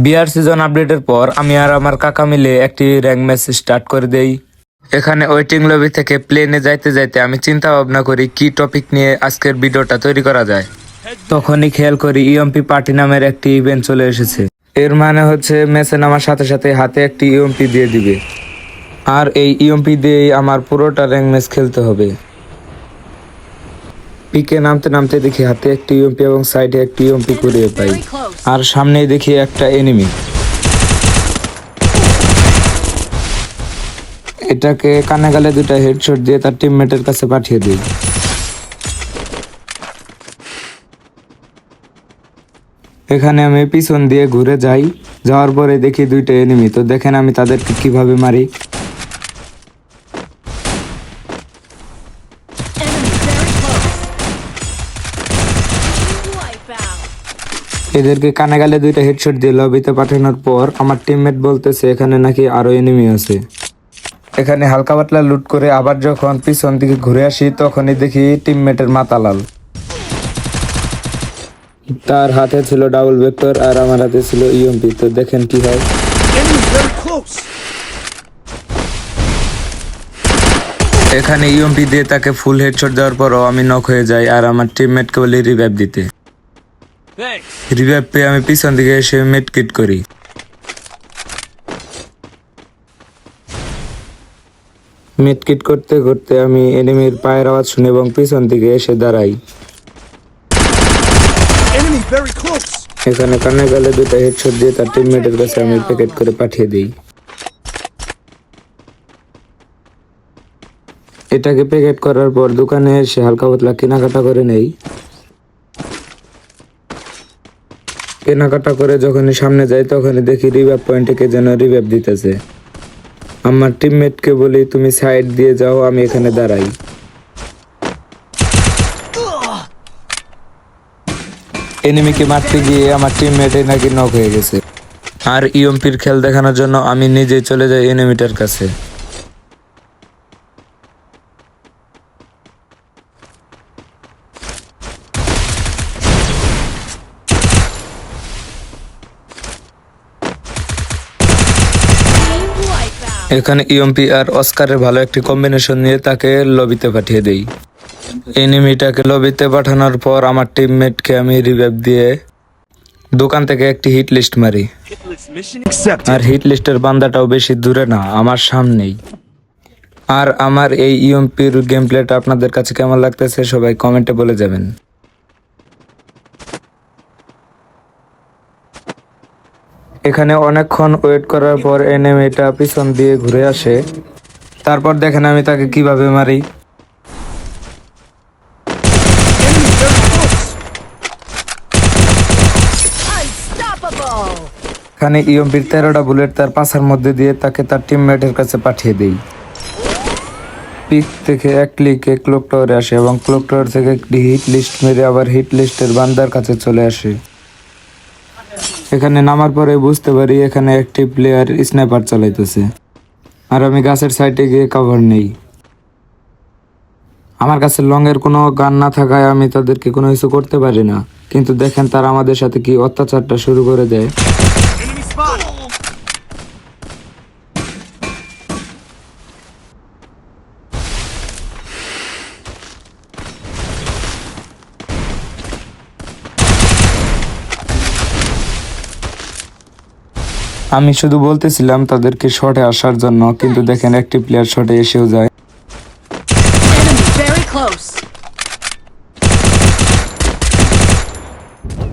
বিয়ার season আপডেটের পর আমি আর আমার কাকা মিলে একটি র্যাঙ্ক ম্যাচ স্টার্ট করে দেই। এখানে ওয়েটিং লবি থেকে প্লেনে যাইতে যাইতে আমি চিন্তা ভাবনা করি কি টপিক নিয়ে আজকের ভিডিওটা তৈরি করা যায়। তখনই খেয়াল করি ইএমপি পার্টি নামের একটি ইভেন্ট চলে এসেছে। এর মানে হচ্ছে ম্যাচে নামার সাথে সাথে হাতে একটি ইএমপি দিয়ে দিবে, আর এই ইএমপি দিয়েই আমার পুরোটা র্যাঙ্ক ম্যাচ খেলতে হবে। পিকে নামতে নামতে দেখি হাতে একটি ইএমপি এবং সাইডে একটি ইএমপি কুড়িয়ে পাই, আর সামনেই দেখি একটা এনিমি। এটাকে কানে গালে দুটা হেডশট দিয়ে তার টিমমেটের কাছে পাঠিয়ে দিই। এখানে আমি পিছন দিয়ে ঘুরে যাই, যাওয়ার পরে দেখি দুইটা এনিমি। তো দেখেন আমি তাদেরকে কিভাবে মারি। এদেরকে কানে গালে দুইটা হেডশট দিয়ে লবিতে পাঠানোর পর আমার টিমমেট বলতেছে এখানে নাকি আরো এনিমি আছে। এখানে হালকা পাতলা লুট করে আবার যখন পিছন দিকে ঘুরে আসি তখনই দেখি টিমমেটের মাথা লাল। তার হাতে ছিল ডাবল ভেক্টর আর আমার হাতে ছিল ইএমপি। তো দেখেন কি হয়। এখানে ইএমপি দিয়ে তাকে ফুল হেডশট দেওয়ার পরও আমি নক হয়ে যাই, আর আমার টিমমেটকে বলি রিভাইভ দিতে। রিভাইভ পেয়ে আমি পিছন দিকে এসে মেডকিট করি। মেডকিট করতে করতে আমি এনিমির পায়ের আওয়াজ শুনি এবং পিছন দিকে এসে দাঁড়াই। এখানে কানে গালে দুটা হেডশট দিয়ে তার টিমমেটের কাছে আমি প্যাকেট করে পাঠিয়ে দিই। এটাকে প্যাকেট করার পর দোকানে এসে হালকা পাতলা কেনাকাটা করে নেই। কেনাকাটা করে যখনই সামনে যাই তখনই দেখি রিভাইভ পয়েন্টে কে যেন রিভাইভ দিতেছে। আমার টিমমেটকে বলি তুমি সাইড দিয়ে যাও, আমি এখানে দাঁড়াই। এনিমিকে মারতে গিয়ে আমার টিমমেটে নাকি নক হয়ে গেছে, আর ইএমপির খেল দেখানোর জন্য আমি নিজেই চলে যাই এনিমিটার কাছে। এখানে ইএমপি আর অস্কারের ভালো একটি কম্বিনেশন নিয়ে তাকে লবিতে পাঠিয়ে দেই। এনিমিটাকে লবিতে পাঠানোর পর আমার টিমমেটকে আমি রিভাইভ দিয়ে দোকান থেকে একটি হিট লিস্ট মারি, আর হিট লিস্টের বান্দাটাও বেশি দূরে না, আমার সামনেই। আর আমার এই ইএমপির গেম প্লেটা আপনাদের কাছে কেমন লাগতেছে সবাই কমেন্টে বলে যাবেন। এখানে অনেকক্ষণ ওয়েট করার পর এনিমিটা পিছন দিয়ে ঘুরে আসে। তারপর দেখেন আমি তাকে কিভাবে মারি। এখানে ইএমপির 13টা বুলেট তার পাছার মধ্যে দিয়ে তাকে তার টিমমেটের কাছে পাঠিয়ে দেই। পিক থেকে এক ক্লিকে ক্লক টাওয়ারে আসে এবং ক্লক টাওয়ার থেকে একটি হিট লিস্ট মেরে আবার হিট লিস্টের বান্দার কাছে চলে আসে। এখানে নামার পরে বুঝতে পারি এখানে একটি প্লেয়ার স্নাইপার চালাইতেছে, আর আমি গাছের সাইডে গিয়ে কভার নেই। আমার কাছে লং এর কোনো গান না থাকায় আমি তাদেরকে কোনো কিছু করতে পারি না, কিন্তু দেখেন তারা আমাদের সাথে কি অত্যাচারটা শুরু করে দেয়। আমি শুধু বলতেছিলাম তাদেরকে শটে আসার জন্য, কিন্তু দেখেন একটি প্লেয়ার শটে এসেও যায়।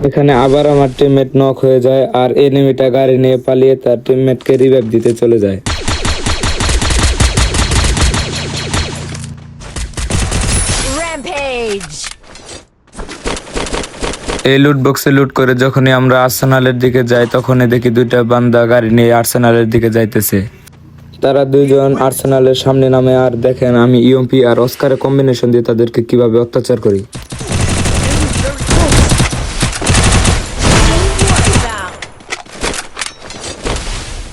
এখানে আবার আমার টিমমেট নক হয়ে যায়, আর এনিমিটা গাড়ি নিয়ে পালিয়ে তার টিমমেটকে রিভাইভ দিতে চলে যায়। এই লুট বক্সে লুট করে যখনই আমরা আর্সেনালের দিকে যাই তখনই দেখি দুইটা বান্দা গাড়ি নিয়ে আর্সেনালের দিকে যাইতেছে। তারা দুইজন আর্সেনালের সামনে নামে, আর দেখেন আমি ইএমপি আর অস্কারের কম্বিনেশন দিয়ে তাদেরকে কিভাবে অত্যাচার করি।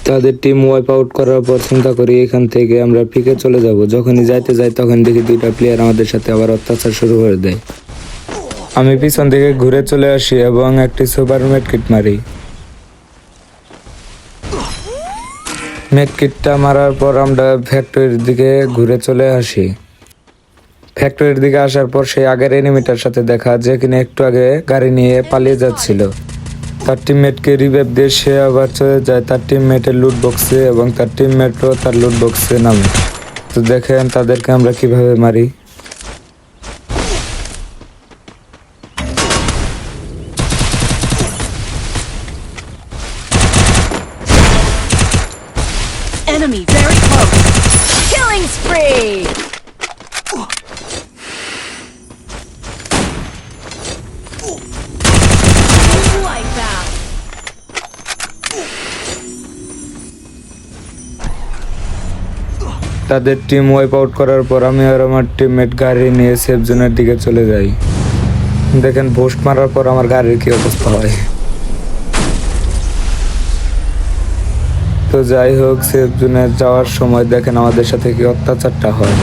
তাদের টিম ওয়াইপ আউট করার পর চিন্তা করি এখান থেকে আমরা পিকে চলে যাব। যখনই যাইতে যাই তখন দেখি দুইটা প্লেয়ার আমাদের সাথে আবার অত্যাচার শুরু করে দেয়। আমি পিছন থেকে ঘুরে চলে আসি এবং একটি সুপার মেড কিট মারি। মেডকিটটা মারার পর আমরা ফ্যাক্টরির দিকে ঘুরে চলে আসি। ফ্যাক্টরির দিকে আসার পর সেই আগের এনিমিটার সাথে দেখা, যে কিনা একটু আগে গাড়ি নিয়ে পালিয়ে যাচ্ছিল। তার টিমমেটকে রিভাইভ দিয়ে সে আবার চলে যায় তার টিমমেটের লুট বক্সে এবং তার টিমমেটও তার লুট বক্সে নামে। তো দেখেন তাদেরকে আমরা কিভাবে মারি। Enemy very close. Killing spree! Wipeout! তাদের টিম ওয়াইপ আউট করার পর আমি আর আমার টিমমেট গাড়ি নিয়ে সেফ জোনের দিকে চলে যাই। দেখেন পোস্ট মারার পর আমার গাড়ির কি অবস্থা হয়। তো যাই হোক, সেফ জোনে যাওয়ার সময় দেখেন আমাদের সাথে কি অত্যাচারটা হয়।